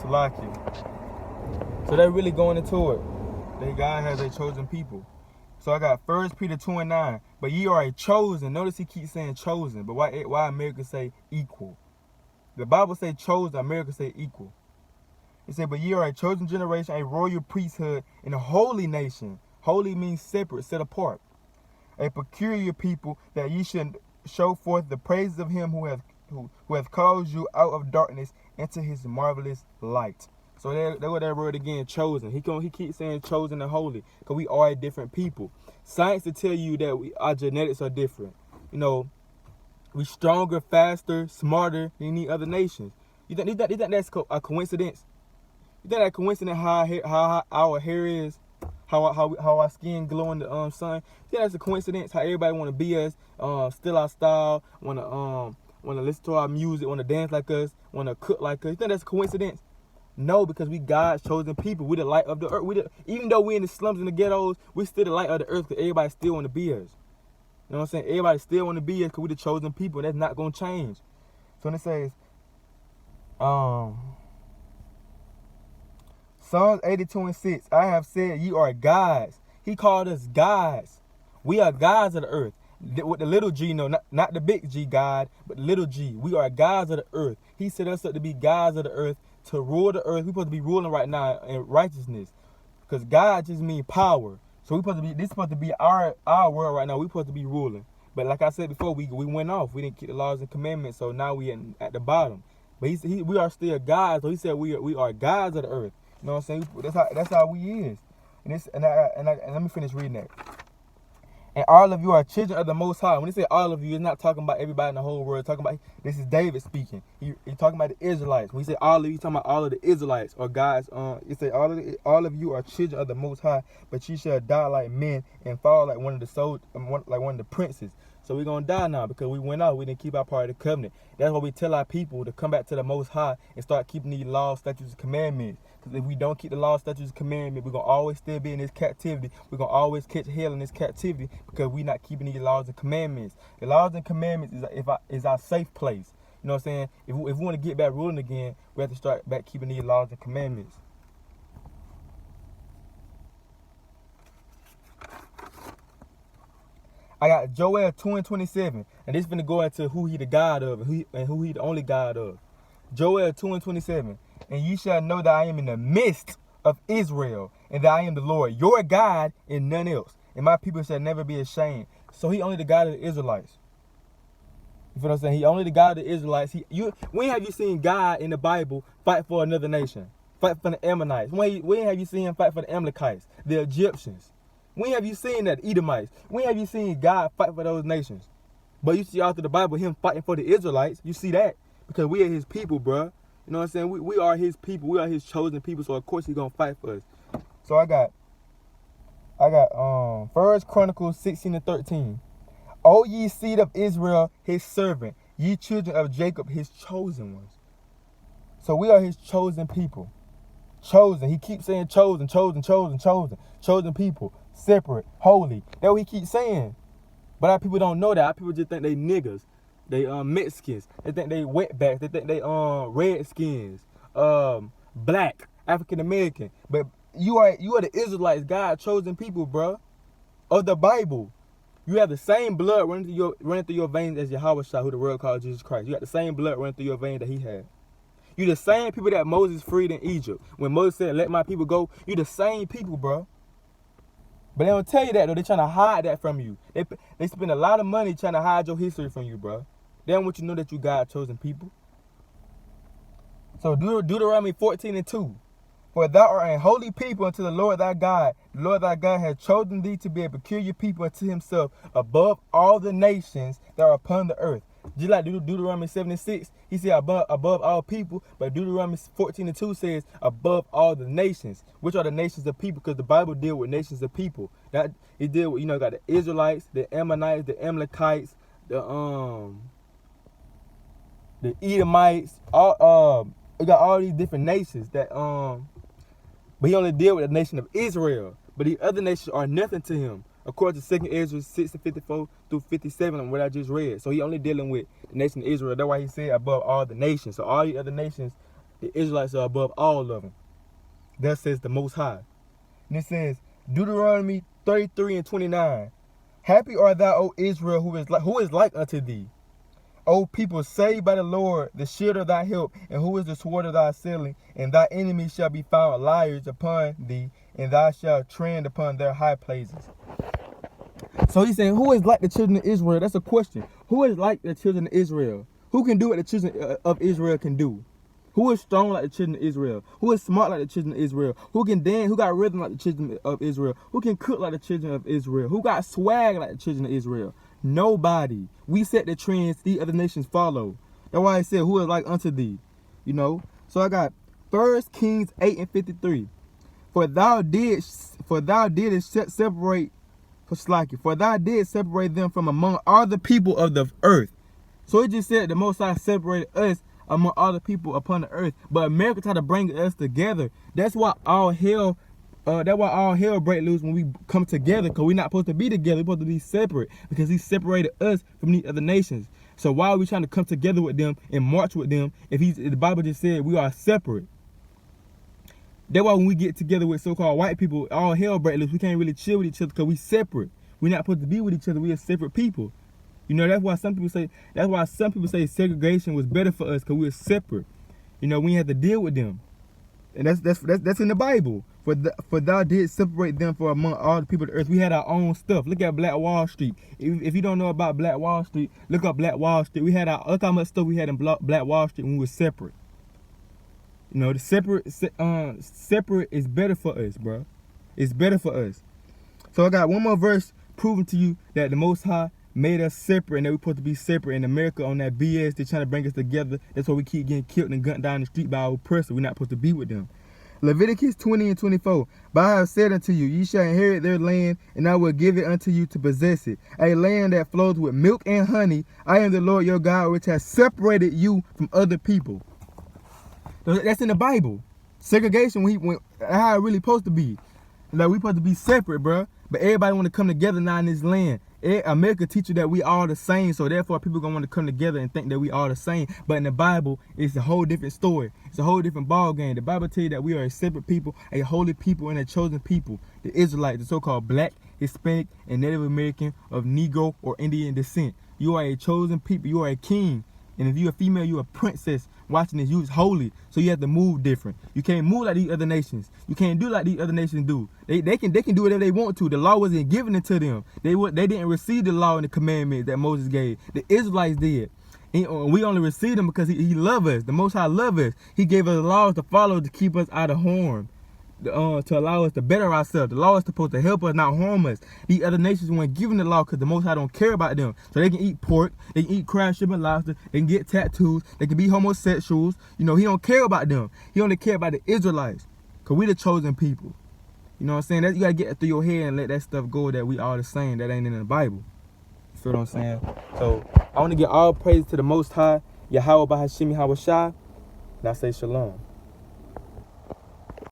Salaki. So they're really going into it. That God has a chosen people. So I got 1 Peter 2:9. But ye are a chosen. Notice he keeps saying chosen. But why America say equal? The Bible say chosen, America say equal. It said, but ye are a chosen generation, a royal priesthood, and a holy nation. Holy means separate, set apart. A peculiar people, that ye should show forth the praises of him who hath called you out of darkness into his marvelous light. So that's what that word again, chosen. He keeps saying chosen and holy, because we are a different people. Science to tell you that our genetics are different. You know, we stronger, faster, smarter than any other nations. You think that's a coincidence? You think that coincidence how our hair is, how our skin glow in the sun? You think that's a coincidence? How everybody want to be us, steal our style, want to listen to our music, want to dance like us, want to cook like us? You think that's a coincidence? No, because we God's chosen people. We the light of the earth. Even though we in the slums and the ghettos, we still the light of the earth, because everybody still want to be us. You know what I'm saying? Everybody still want to be us because we the chosen people. That's not going to change. So when it says, Psalms 82:6, I have said ye are gods. He called us gods. We are gods of the earth. With the little g, no, not the big G, God, but the little g. We are gods of the earth. He set us up to be gods of the earth, to rule the earth. We're supposed to be ruling right now in righteousness, because God just means power. So this is supposed to be our world right now. We're supposed to be ruling. But like I said before, we went off. We didn't keep the laws and commandments, so now we at the bottom. But we are still gods. So he said we are gods of the earth. You know what I'm saying? That's how we is. And let me finish reading that. And all of you are children of the Most High. When he say all of you, it's not talking about everybody in the whole world. Talking about, this is David speaking. He's talking about the Israelites. When he say all of you, he's talking about all of the Israelites or guys. He say all of you are children of the Most High, but you shall die like men and fall like one of the princes. So we're going to die now because we went out. We didn't keep our part of the covenant. That's why we tell our people to come back to the Most High and start keeping these laws, statutes, and commandments. Because if we don't keep the laws, statutes, and commandments, we're going to always still be in this captivity. We're going to always catch hell in this captivity because we're not keeping these laws and commandments. The laws and commandments is our safe place. You know what I'm saying? If we want to get back ruling again, we have to start back keeping these laws and commandments. I got Joel 2:27, and this is finna go into who he the God of and who he the only God of. Joel 2:27, and ye shall know that I am in the midst of Israel, and that I am the Lord, your God, and none else. And my people shall never be ashamed. So he only the God of the Israelites. You feel what I'm saying? He only the God of the Israelites. When have you seen God in the Bible fight for another nation? Fight for the Ammonites? When have you seen him fight for the Amalekites, the Egyptians? When have you seen that, Edomites? When have you seen God fight for those nations? But you see all through the Bible him fighting for the Israelites. You see that because we are his people, bro. You know what I'm saying? We are his people. We are his chosen people. So of course he's gonna fight for us. So I got 1 Chronicles 16:13. O ye seed of Israel, his servant, ye children of Jacob, his chosen ones. So we are his chosen people. Chosen. He keeps saying chosen people, separate, holy. That's what he keeps saying. But our people don't know that. Our people just think they niggas. They Mexicans. They think they wetbacks. They think they redskins, black, African American. But you are the Israelites, God chosen people, bro, of the Bible. You have the same blood running through your veins as Yahweh Shah, who the world calls Jesus Christ. You got the same blood running through your veins that he had. You the same people that Moses freed in Egypt. When Moses said, let my people go, you the same people, bro. But they don't tell you that, though. They trying to hide that from you. They spend a lot of money trying to hide your history from you, bro. They don't want you to know that you God's chosen people. So Deuteronomy 14:2. For thou art a holy people unto the Lord thy God. The Lord thy God hath chosen thee to be a peculiar people unto himself above all the nations that are upon the earth. Just like Deuteronomy 7:6, he said above all people, but Deuteronomy 14:2 says above all the nations. Which are the nations of people? Because the Bible deals with nations of people. That it deal with, got the Israelites, the Ammonites, the Amalekites, the Edomites, we got all these different nations that but he only deal with the nation of Israel. But the other nations are nothing to him. According to 2 Ezra 6:54 through 57, on what I just read. So he only dealing with the nation of Israel. That's why he said above all the nations. So all the other nations The Israelites are above all of them. Thus says the Most High. And it says, Deuteronomy 33:29. Happy art thou, O Israel, who is like unto thee. O people saved by the Lord, the shield of thy help, and who is the sword of thy ceiling, and thy enemies shall be found liars upon thee, and thou shalt tread upon their high places. So he's saying, who is like the children of Israel? That's a question. Who is like the children of Israel? Who can do what the children of Israel can do? Who is strong like the children of Israel? Who is smart like the children of Israel? Who can dance? Who got rhythm like the children of Israel? Who can cook like the children of Israel? Who got swag like the children of Israel? Nobody. We set the trends, the other nations follow. That's why I said, who is like unto thee? You know? So I got 1 Kings 8:53. For thou didst separate them from among all the people of the earth. So it just said the Most High separated us among all the people upon the earth. But America tried to bring us together. That's why all hell break loose when we come together, because we're not supposed to be together. We're supposed to be separate, because he separated us from the other nations. So why are we trying to come together with them and march with them if the Bible just said we are separate? That's why when we get together with so-called white people, all hell break loose. We can't really chill with each other because we separate. We're not supposed to be with each other. We are separate people. You know, that's why some people say segregation was better for us, because we were separate. You know, we had to deal with them. And that's in the Bible. For thou did separate them from among all the people of the earth. We had our own stuff. Look at Black Wall Street. If you don't know about Black Wall Street, look up Black Wall Street. Look how much stuff we had in Black Wall Street when we were separate. You know, the separate is better for us, bro. It's better for us. So I got one more verse proving to you that the Most High made us separate, and that we're supposed to be separate. In America, on that BS, they're trying to bring us together. That's why we keep getting killed and gunned down the street by our oppressor. We're not supposed to be with them. Leviticus 20:24. But I have said unto you, ye shall inherit their land, and I will give it unto you to possess it, a land that flows with milk and honey. I am the Lord your God, which has separated you from other people. That's in the Bible. Segregation, when how it really supposed to be. Like, we supposed to be separate, bro. But everybody want to come together now in this land. America teach you that we all the same, so therefore people gonna want to come together and think that we all the same. But in the Bible, it's a whole different story. It's a whole different ball game. The Bible tell you that we are a separate people, a holy people, and a chosen people. The Israelites, the so-called Black, Hispanic, and Native American of Negro or Indian descent. You are a chosen people. You are a king. And if you're a female, you're a princess. Watching this, you're holy, so you have to move different. You can't move like these other nations. You can't do like these other nations do. They can do whatever they want to. The law wasn't given it to them. They didn't receive the law and the commandments that Moses gave. The Israelites did. And we only received them because he loved us. The Most High loved us. He gave us laws to follow to keep us out of harm. To allow us to better ourselves. The law is supposed to help us, not harm us. These other nations weren't given the law because the Most High don't care about them. So they can eat pork, they can eat crab, shrimp, and lobster, they can get tattoos, they can be homosexuals. You know, he don't care about them. He only care about the Israelites, because we the chosen people. You know what I'm saying? You got to get it through your head and let that stuff go, that we all the same. That ain't in the Bible. You feel what I'm saying? So I want to give all praise to the Most High, Yahweh Bahashimi Hawashai, and I say shalom.